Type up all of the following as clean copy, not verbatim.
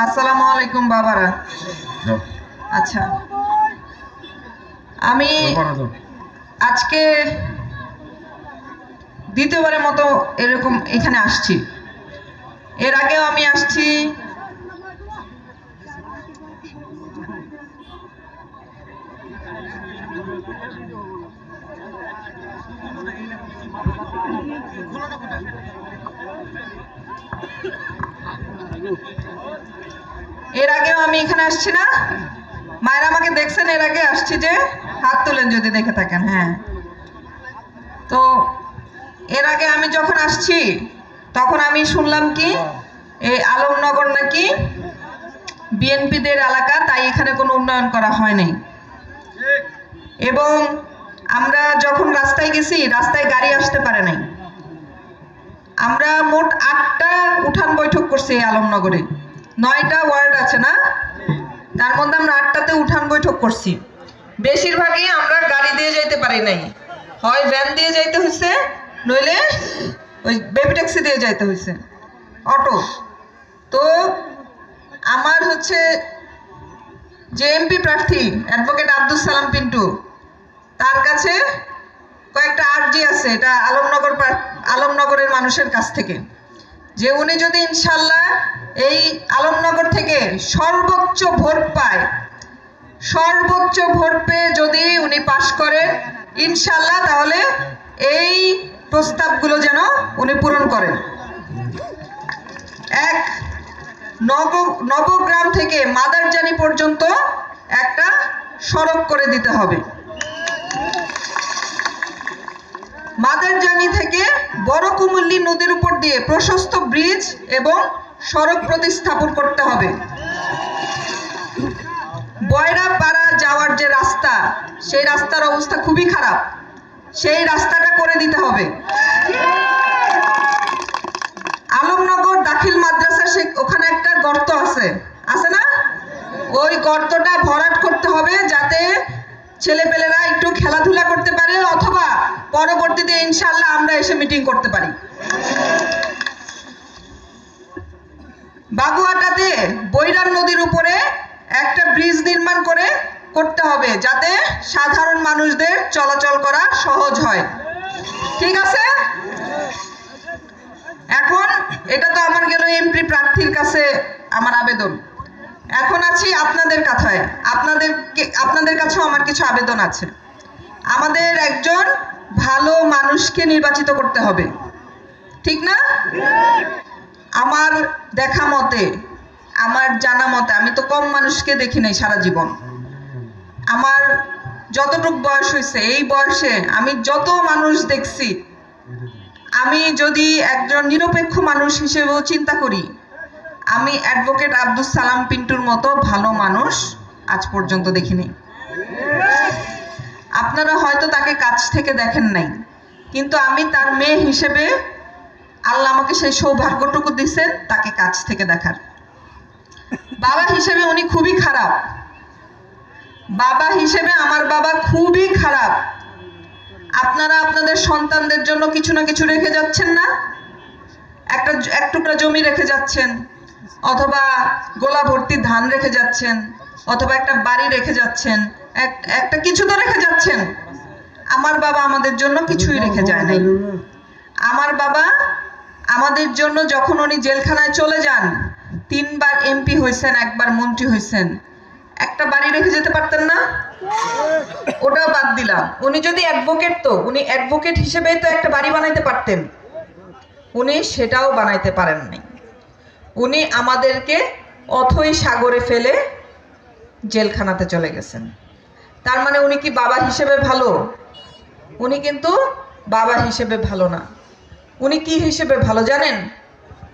আসসালামু আলাইকুম বাবারা। আচ্ছা, আমি আজকে দ্বিতীয়বারের মতো এরকম এখানে আসছি। এর আগেও আমি আসছি এখানে আসছি না? মায়েরা আমাকে দেখছেন এর আগে আসছি যে? হাত তুলেন যদি দেখে থাকেন। হ্যাঁ, তো এর আগে আমি যখন আসছি তখন আমি শুনলাম কি এই আলমনগর নাকি বিএনপিদের এলাকা, তাই এখানে কোনো উন্নয়ন করা হয়নি। এবং আমরা যখন রাস্তায় গেছি, রাস্তায় গাড়ি আসতে পারে নাই। আমরা মোট 8টা উঠান বৈঠক করছি এই আলমনগরে। 9টা ওয়ার্ড আছে না, তার মধ্যে আমরা 8টাতে উঠান বৈঠক করছি। বেশিরভাগই আমরা গাড়ি দিয়ে যাইতে পারি নাই, হয় ভ্যান দিয়ে যাইতে হয়েছে, নইলে ওই বেবি ট্যাক্সি দিয়ে যাইতে হয়েছে, অটো। তো আমার হচ্ছে যে এমপি প্রার্থী অ্যাডভোকেট আব্দুল সালাম পিন্টু, তার কাছে কয়েকটা আর্জি আছে, এটা আলমনগরের মানুষের কাছ থেকে, যে উনি যদি ইনশাল্লাহ এই আলমনগর থেকে সর্বোচ্চ ভোট পায়, সর্বোচ্চ ভোট পেয়ে যদি উনি পাশ করেন ইনশাল্লাহ, তাহলে এই প্রস্তাবগুলো যেন উনি পূরণ করেন। এক, নবগ্রাম থেকে মাদারজানি পর্যন্ত একটা সড়ক করে দিতে হবে। মাদারজানি থেকে বড় কুমিল্লি নদীর উপর দিয়ে প্রশস্ত ব্রিজ এবং সড়ক প্রতিস্থাপন করতে হবে। বয়রাপাড়া যাওয়ার যে রাস্তা, সেই রাস্তার অবস্থা খুবই খারাপ, সেই রাস্তাটা করে দিতে হবে। আলমনগর দাখিল মাদ্রাসা, ওখানে একটা গর্ত আছে না, ওই গর্তটা ভরাট করতে হবে, যাতে ছেলেপেলেরা একটু খেলাধুলা করতে পারে, অথবা পরবর্তীতে ইনশাআল্লাহ আমরা এসে মিটিং করতে পারি। বাগুয়াটাতে বৈরাম নদীর উপরে একটা ব্রিজ নির্মাণ করতে হবে, যাতে সাধারণ মানুষদের চলাচল করা সহজ হয়। ঠিক আছে? এখন এটা তো আমার গেল এমপি প্রার্থীর কাছে আমার আবেদন। এখন আছি আপনাদের কথায়, আপনাদের কাছেও আমার কিছু আবেদন আছে। আমাদের একজন ভালো মানুষকে নির্বাচিত করতে হবে, ঠিক না? আমার দেখা মতে, আমার জানা মতে, আমি তো কম মানুষকে দেখি নাই সারা জীবন। আমার যতটুকু বয়স হয়েছে, এই বয়সে আমি যত মানুষ দেখছি, আমি যদি একজন নিরপেক্ষ মানুষ হিসেবেও চিন্তা করি, আমি অ্যাডভোকেট আব্দুল সালাম পিন্টুর মতো ভালো মানুষ আজ পর্যন্ত দেখিনি। আপনারা হয়তো তাকে কাছ থেকে দেখেন নাই, কিন্তু আমি তার মেয়ে হিসেবে আল্লাহ আমাকে সেই সৌভাগ্যটুকু দিয়েছেন তাকে কাছ থেকে দেখার। বাবা হিসেবে উনি খুবই খারাপ, বাবা হিসেবে আমার বাবা খুবই খারাপ। আপনারা আপনাদের সন্তানদের জন্য কিছু না কিছু রেখে যাচ্ছেন না? এক টুকরা জমি রেখে যাচ্ছেন, অথবা গোলা ভর্তি ধান রেখে যাচ্ছেন, অথবা একটা বাড়ি রেখে যাচ্ছেন, একটা কিছু তো রেখে যাচ্ছেন। আমার বাবা আমাদের জন্য কিছুই রেখে যায় নাই। আমার বাবা আমাদের জন্য যখন উনি জেলখানায় চলে যান, 3বার এমপি হয়েছেন, 1বার মন্ত্রী হয়েছেন, একটা বাড়ি রেখে যেতে পারতেন না? ওটাও বাদ দিলাম, উনি যদি অ্যাডভোকেট, তো উনি অ্যাডভোকেট হিসেবেই তো একটা বাড়ি বানাইতে পারতেন, উনি সেটাও বানাইতে পারেন নাই। উনি আমাদেরকে অথই সাগরে ফেলে জেলখানাতে চলে গেছেন। তার মানে উনি কি বাবা হিসেবে ভালো? উনি কিন্তু বাবা হিসেবে ভালো না। উনি কি হিসেবে ভালো জানেন?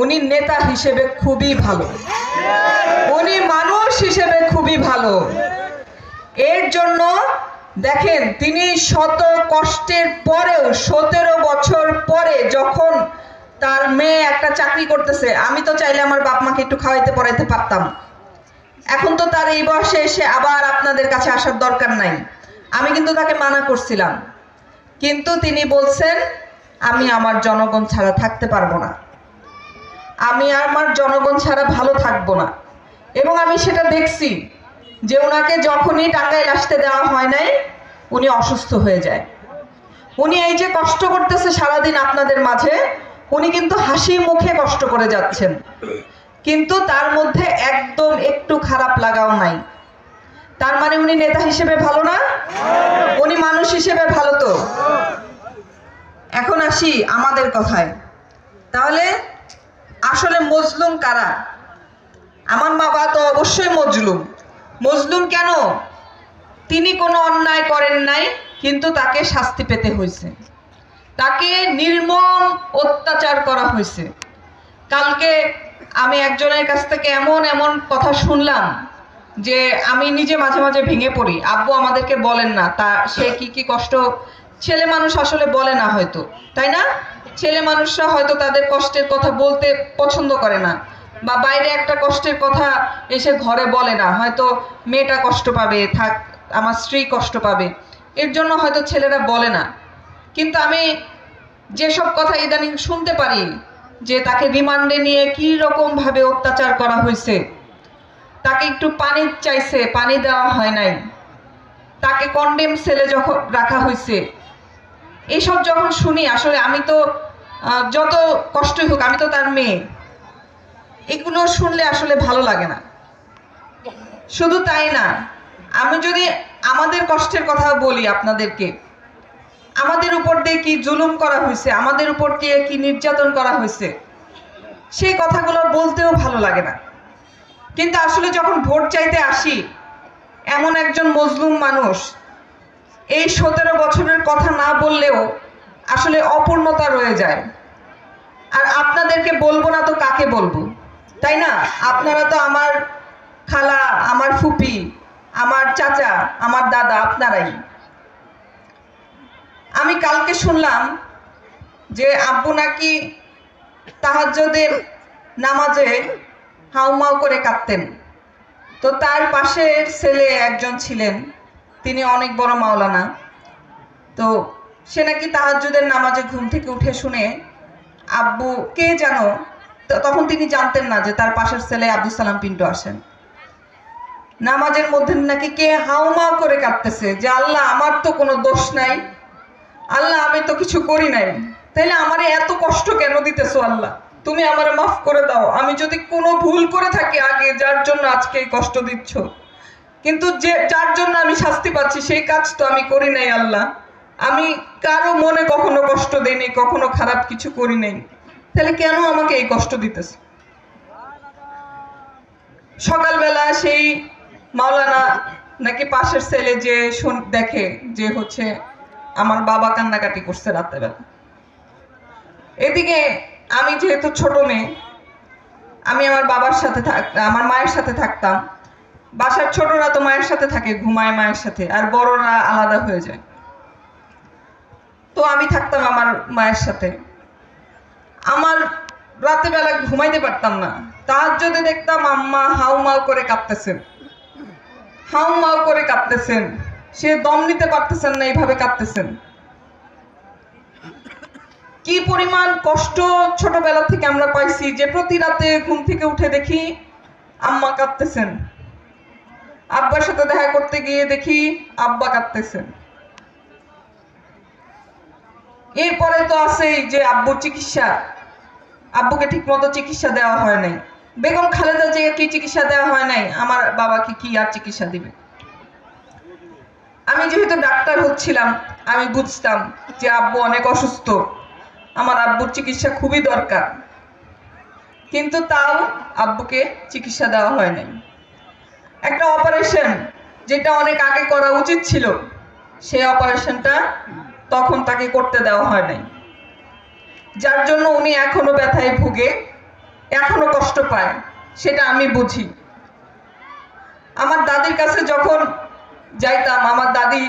উনি নেতা হিসেবে খুবই ভালো, উনি মানুষ হিসেবে খুবই ভালো। এর জন্য দেখেন, তিনি শত কষ্টের পরেও 17 বছর পরে যখন তার মেয়ে একটা চাকরি করতেছে, আমি তো চাইলে আমার বাপ মাকে একটু খাওয়াইতে পড়াইতে পারতাম। এখন তো তার এই বয়সে এসে আবার আপনাদের কাছে আসার দরকার নাই। আমি কিন্তু তাকে মানা করছিলাম, কিন্তু তিনি বলছেন আমি আমার জনগণ ছাড়া থাকতে পারবো না, আমি আমার জনগণ ছাড়া ভালো থাকবো না। এবং আমি সেটা দেখছি যে ওনাকে যখনই টাঙ্গাইল আসতে দেওয়া হয় নাই উনি অসুস্থ হয়ে যায়। উনি এই যে কষ্ট করতেছে সারাদিন আপনাদের মাঝে, উনি কিন্তু হাসি মুখে কষ্ট করে যাচ্ছেন, কিন্তু তার মধ্যে একদম একটু খারাপ লাগাও নাই। তার মানে উনি নেতা হিসেবে ভালো না, উনি মানুষ হিসেবে ভালো। তো এখন আসি আমাদের কথায়, তাহলে আসলে মজলুম কারা? আমার বাবা তো অবশ্যই মজলুম। মজলুম কেন? তিনি কোনো অন্যায় করেন নাই, কিন্তু তাকে শাস্তি পেতে হয়েছে, তাকে নির্মম অত্যাচার করা হয়েছে। কালকে আমি একজনের কাছ থেকে এমন এমন কথা শুনলাম যে আমি নিজে মাঝে মাঝে ভেঙে পড়ি। আব্বু আমাদেরকে বলেন না তা সে কি কি কষ্ট, ছেলে মানুষ আসলে বলে না হয়তো, তাই না? ছেলে মানুষরা হয়তো তাদের কষ্টের কথা বলতে পছন্দ করে না, বা বাইরে একটা কষ্টের কথা এসে ঘরে বলে না, হয়তো মেয়েটা কষ্ট পাবে, থাক আমার স্ত্রী কষ্ট পাবে, এর জন্য হয়তো ছেলেরা বলে না। কিন্তু আমি যেসব কথা ইদানিং শুনতে পারি যে তাকে রিমান্ডে নিয়ে কি রকম ভাবে অত্যাচার করা হয়েছে, তাকে একটু পানি চাইছে, পানি দেওয়া হয় নাই, তাকে কন্ডেম সেলে যখন রাখা হয়েছে, এইসব যখন শুনি আসলে আমি তো যত কষ্টই হোক আমি তো তার মেয়ে, এগুলো শুনলে আসলে ভালো লাগে না। শুধু তাই না, আমি যদি আমাদের কষ্টের কথা বলি আপনাদেরকে, আমাদের উপর দিয়ে কি জুলুম করা হয়েছে, আমাদের উপর দিয়ে কি নির্যাতন করা হয়েছে, সেই কথাগুলো বলতেও ভালো লাগে না। কিন্তু আসলে যখন ভোট চাইতে আসি, এমন একজন মজলুম মানুষ এই 17 বছরের কথা না বললেও আসলে অপূর্ণতা রয়ে যায়। আর আপনাদেরকে বলবো না তো কাকে বলবো, তাই না? আপনারা তো আমার খালা, আমার ফুপি, আমার চাচা, আমার দাদা, আপনারাই। আমি কালকে শুনলাম যে আব্বু নাকি তাহাজ্জুদের নামাজে হাউমাউ করে কাঁদতেন। তো তার পাশের ছেলে একজন ছিলেন, তিনি অনেক বড় মাওলানা। তো সে নাকি তাহাজ্জুদের নামাজে ঘুম থেকে উঠে শুনে আব্বু কে জানো, তখন তিনি জানতেন না যে তার পাশের ছেলে আব্দুল সালাম পিন্টু আসেন। নামাজের মধ্যে নাকি কে হাউমাউ করে কাঁদতেছে যে আল্লাহ আমার তো কোনো দোষ নাই, আল্লাহ আমি তো কিছু করি নাই, তাইলে আমারে এত কষ্ট কেন দিতেছো আল্লাহ, তুমি আমারে মাফ করে দাও, আমি যদি কোনো ভুল করে থাকি আগে, যার জন্য আজকে এই কষ্ট দিচ্ছ, কিন্তু যে যার জন্য আমি শাস্তি পাচ্ছি সেই কাজ তো আমি করি নাই আল্লাহ, আমি কারো মনে কখনো কষ্ট দেইনি, কখনো খারাপ কিছু করি নাই, তাহলে কেন আমাকে এই কষ্ট দিতেছে? সকালবেলা সেই মাওলানা নাকি পাশের ছেলে যে দেখে যে হচ্ছে আমার বাবা কান্নাকাটি করছে রাত্রেবেলা। এদিকে আমি যেহেতু ছোট মেয়ে, আমি আমার বাবার সাথে আমার মায়ের সাথে থাকতাম। বাসার ছোটরা তো মায়ের সাথে থাকে, ঘুমায় মায়ের সাথে, আর বড়রা আলাদা হয়ে যায়। তো আমি থাকতাম আমার মায়ের সাথে। আমার রাতেবেলা ঘুমাইতে পারতাম না, তাহাজ্জুদে দেখতাম আম্মা হাউমাউ করে কাঁদতেছেন, হাউমাউ করে কাঁদতেছেন, সে দম নিতে পারতেছেন না, এইভাবে কাঁদতেছেন। কি পরিমাণ কষ্ট ছোটবেলা থেকে আমরা পাইছি যে প্রতি রাতে ঘুম থেকে উঠে দেখি আম্মা কাঁদতেছেন, আব্বার সাথে দেখা করতে গিয়ে দেখি আব্বা কাঁদতেছেন। এরপরে তো আছেই যে আব্বুর চিকিৎসা, আব্বুকে ঠিক মতো চিকিৎসা দেওয়া হয় নাই, বেগম খালেদা জিয়াকে কি চিকিৎসা দেওয়া হয় নাই, আমার বাবাকে কি আর চিকিৎসা দিবে? আমি যেহেতু ডাক্তার হচ্ছিলাম, আমি বুঝতাম যে আব্বু অনেক অসুস্থ, আমার আব্বুর চিকিৎসা খুবই দরকার, কিন্তু তাও আব্বুকে চিকিৎসা দেওয়া হয় নাই। একটা অপারেশন যেটা অনেক আগে করা উচিত ছিল, সেই অপারেশনটা তখন তাকে করতে দেওয়া হয় নাই, যার জন্য উনি এখনো ব্যথায় ভুগে, এখনো কষ্ট পায়, সেটা আমি বুঝি। আমার দাদির কাছে যখন যাইতাম, আমার দাদি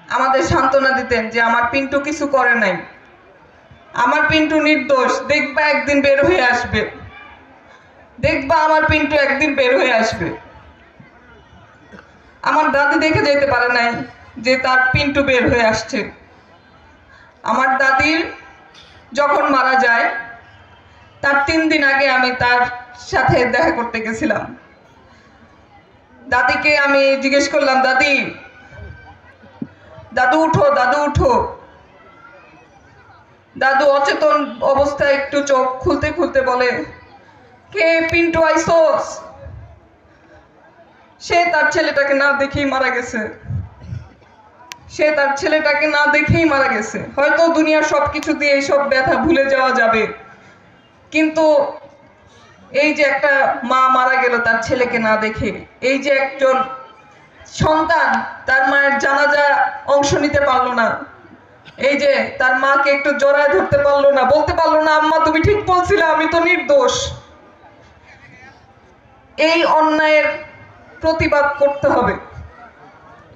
আমাদের সান্ত্বনা দিতেন যে আমার পিন্টু কিছু করে নাই, আমার পিন্টু নির্দোষ, দেখবা একদিন বের হয়ে আসবে, দেখবা আমার পিন্টু একদিন বের হয়ে আসবে। আমার দাদি দেখে যেতে পারে নাই যে তার পিন্টু বের হয়ে আসছে। আমার দাদির যখন মারা যায়, তার 3 দিন আগে আমি তার সাথে দেখা করতে গেছিলাম। দাদিকে আমি জিজ্ঞেস করলাম, দাদি, দাদু উঠো, দাদু উঠো। দাদু অচেতন অবস্থায় একটু চোখ খুলতে খুলতে বলে, কে পিন্টু আইসোস? সে তার ছেলেটাকে না দেখেই মারা গেছে। সে তার ছেলেটাকে না দেখেই মারা গেছে। হয়তো দুনিয়ার সবকিছু দিয়ে এইসব ব্যথা ভুলে যাওয়া যাবে, কিন্তু এই যে একটা মা মারা গেল তার ছেলেকে না দেখে, এই যে একজন সন্তান তার মায়ের জানাজা অংশ নিতে পারলো না, এই যে তার মাকে একটু জড়ায় ধরতে পারলো না, বলতে পারলো না, আম্মা তুমি ঠিক বলছিলে, আমি তো নির্দোষ। এই অন্যায়ের প্রতিবাদ করতে হবে।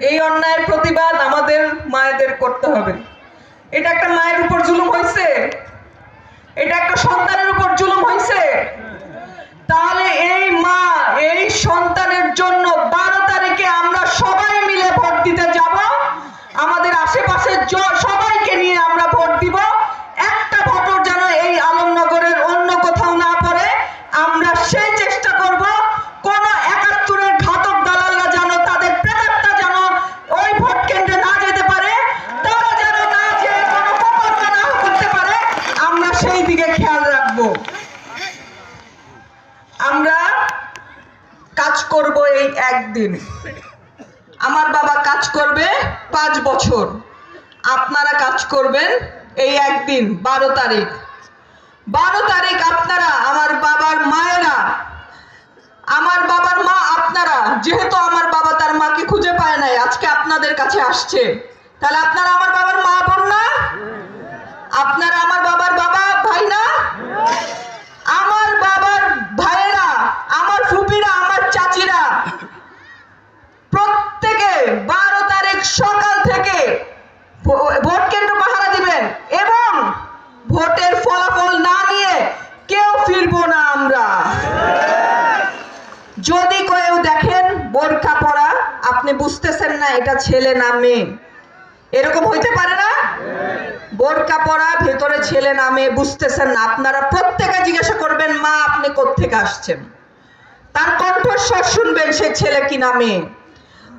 এই অন্যায়ের প্রতিবাদ আমাদের মায়েদের করতে হবে। এটা একটা মায়ের উপর জুলুম হয়েছে, এটা একটা সন্তানের উপর জুলুম হয়েছে। তাহলে এই মা, এই সন্তানের জন্য 12 তারিখে আমরা সবাই মিলে ভোট দিতে যাব। আমাদের আশেপাশে সবাইকে নিয়ে আমরা ভোট দিব। একটা ভোটও যেন এই আলমনগরের অন্য কোথাও না পড়ে। আমরা সেই চেষ্টা করব, কোন 71-এর ঘাতক দালালরা যেন তাদের প্রেতাত্মা যেন ওই ভোট কেন্দ্রে না যেতে পারে, তারা যেন না যে কোনো প্রকল্প না করতে পারে, আমরা সেই দিকে খেয়াল রাখবো। আমরা কাজ করব এই একদিন। আমার বাবা কাজ করবে 5 বছর, আপনারা কাজ করবেন এই একদিন 12 তারিখ। 12 তারিখ আপনারা, আমার বাবার মায়েরা, আমার বাবার মা আপনারা, যেহেতু আমার বাবা তার মাকে খুঁজে পায় নাই, আজকে আপনাদের কাছে আসছে, তাহলে আপনারা আমার বাবার মা বোন না? আপনারা আমার বাবার বাবা ভাই না? আমার বাবার ভাইয়েরা, আমার ফুপিরা, আমার চাচিরা প্রত্যেকে 12 তারিখ সকাল থেকে ভোট কেন্দ্র পাহারা দিবেন এবং ভোটের ফলাফল না নিয়ে কেউ ফিরবো না আমরা। যদি কেউ দেখেন বোরকা পরা, আপনি বুঝতেছেন না এটা ছেলে না মেয়ে, এরকম হইতে পারে না? বোরকা পরা, ভেতরে ছেলে না মেয়ে, বুঝতেছেন না, আপনারা প্রত্যেকে জিজ্ঞাসা করবেন, মা আপনি কোত্থেকে আসছেন? তার কণ্ঠস্বর শুনবেন, সে ছেলে কি না মেয়ে।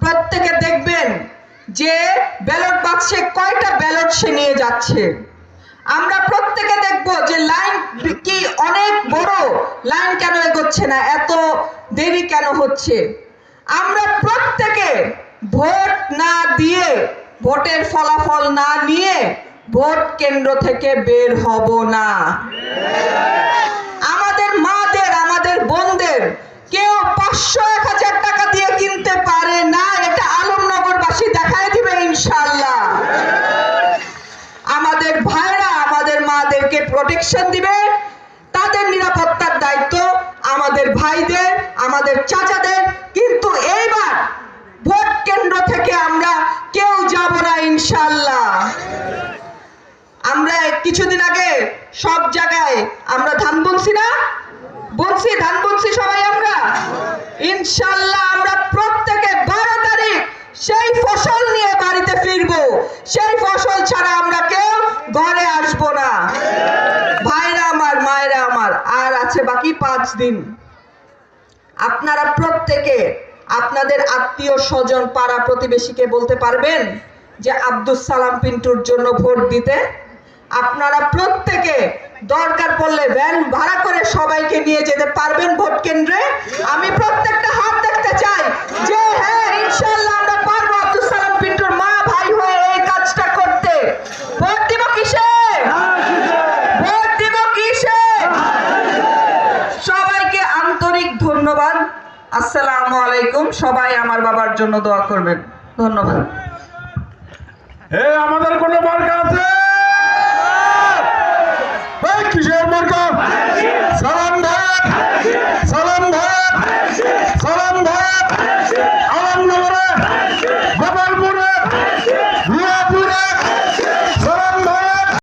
প্রত্যেকে দেখবেন যে ব্যালট বাক্সে কয়টা ব্যালট সে নিয়ে যাচ্ছে। আমরা প্রত্যেকে দেখব যে লাইন কি অনেক বড়, লাইন কেন এগোচ্ছে না, এত দেরি কেন হচ্ছে। আমরা প্রত্যেকে ভোট না দিয়ে, ভোটের ফলাফল না নিয়ে ভোট কেন্দ্র থেকে বের হব না। আমাদের মাদের, আমাদের বোনদের কেউ 500-1000 টাকা দিয়ে কিনতে পারে না, এটা আলমনগরবাসী দেখায় দিবে ইনশাআল্লাহ। আমাদের ভাইরা আমাদের মাদেরকে প্রোটেকশন দিবে, তাদের নিরাপত্তার দায়িত্ব আমাদের ভাইদের, আমাদের চাচাদের। কিন্তু এইবার ভোট কেন্দ্র থেকে আমরা কেউ যাব না ইনশাআল্লাহ। আমরা কিছুদিন আগে সব জায়গায় আমরা ধান বুনছি না, বুনছি, ধান বুনছি সবাই আমরা। ইনশাআল্লাহ আমরা প্রত্যেকে 12 তারিখ সেই ফসল নিয়ে বাড়িতে ফিরবো। সেই ফসল ছাড়া আমরা কেউ ঘরে আসবো না। ভাইরা আমার, মায়েরা আমার, আর আছে বাকি 5 দিন। আপনারা প্রত্যেকে আপনাদের আত্মীয় স্বজন, পাড়া প্রতিবেশীকে বলতে পারবেন যে আব্দুস সালাম পিন্টুর জন্য ভোট দিতে। আপনারা প্রত্যেকে দরকার পড়লে ভ্যান ভাড়া করে সবাইকে নিয়ে যেতে পারবেন ভোট কেন্দ্রে। আমি প্রত্যেকটা হাত দেখতে চাই যে হ্যাঁ ইনশাআল্লাহ আমরা পারবো আব্দুস সালাম পিন্টুর মা ভাই হয়ে এই কাজটা করতে। ভোট দিব কিসে? ভোট দিব কিসে? সবাইকে আন্তরিক ধন্যবাদ। আসসালামু আলাইকুম। সবাই আমার বাবার জন্য দোয়া করবেন। ধন্যবাদ। আমাদের কোনো মার্কা আছে? কিসের মার্কা?